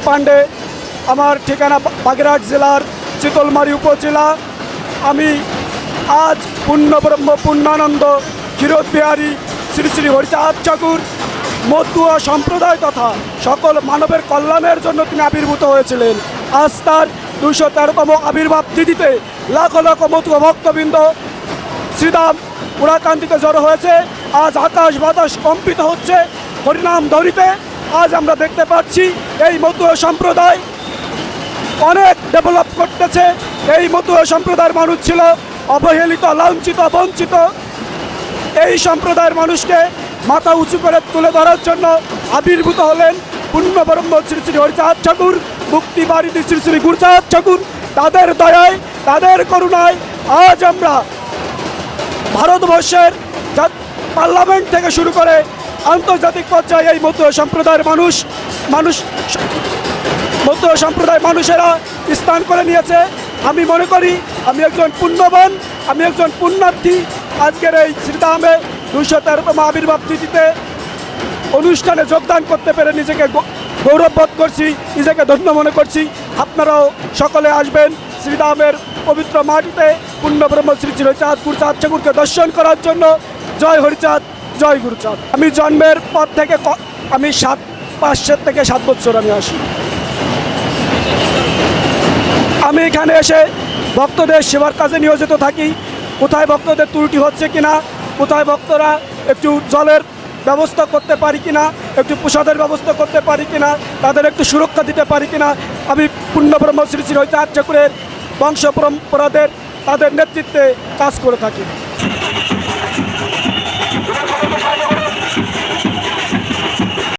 পাণ্ডে, আমার ঠিকানা বাগেরহাট জেলার চিতলমারি উপজেলা। আমি আজ পূর্ণব্রহ্ম পূর্ণানন্দ ক্ষীরোদ বিহারী শ্রী শ্রী হরিচাঁদ ঠাকুর মতুয়া সম্প্রদায় তথা সকল মানবের কল্যাণের জন্য তিনি আবির্ভূত হয়েছিলেন। আজ তার 213তম আবির্ভাব তিথিতে লাখ লাখ মতুয়া ভক্তবৃন্দ শ্রীধাম পুরাকান্তিতে জড়ো হয়েছে। আজ আকাশ বাতাস কম্পিত হচ্ছে হরিনাম ধ্বনিতে। আজ আমরা দেখতে পাচ্ছি এই মতুয়া সম্প্রদায় অনেক ডেভেলপ করতেছে। এই মতুয়া সম্প্রদায়ের মানুষ ছিল অবহেলিত, লাঞ্ছিত, বঞ্চিত। এই সম্প্রদায়ের মানুষকে মাথা উঁচু করে তুলে ধরার জন্য আবির্ভূত হলেন পূর্ণব্রহ্ম শ্রী শ্রী হরিচাঁদ ঠাকুর, মুক্তিবারিধি শ্রী শ্রী গুরুচাঁদ ঠাকুর। তাদের দয়ায়, তাদের করুণায় আজ আমরা ভারতবর্ষের পার্লামেন্ট থেকে শুরু করে আন্তর্জাতিক পর্যায়ে এই মতুয়া সম্প্রদায়ের মতুয়া সম্প্রদায়ের মানুষেরা স্থান করে নিয়েছে। আমি মনে করি আমি একজন পুণ্যবান, আমি একজন পুণ্যার্থী। আজকের এই শ্রীধামে 213তম আবির্ভাব তিথিতে অনুষ্ঠানে যোগদান করতে পেরে নিজেকে গৌরববোধ করছি, নিজেকে ধন্য মনে করছি। আপনারাও সকলে আসবেন শ্রীধামের পবিত্র মাটিতে পূর্ণব্রহ্ম শ্রী শ্রী হরিচাঁদ গুরুচাঁদ ঠাকুরকে দর্শন করার জন্য। জয় হরিচাঁদ, জয় গুরুচাঁদ। আমি জন্মের পর থেকে আমি 5 থেকে 7 বছর আমি আসি। আমি এখানে এসে ভক্তদের সেবার কাজে নিয়োজিত থাকি। কোথায় ভক্তদের ত্রুটি হচ্ছে কিনা, কোথায় ভক্তরা একটু জলের ব্যবস্থা করতে পারি কিনা, একটু প্রসাদের ব্যবস্থা করতে পারি কিনা, তাদের একটু সুরক্ষা দিতে পারি কিনা, আমি পূর্ণব্রহ্ম শ্রী শ্রী হরিচাঁদ ঠাকুরের বংশ পরম্পরাদের তাদের নেতৃত্বে কাজ করে থাকি।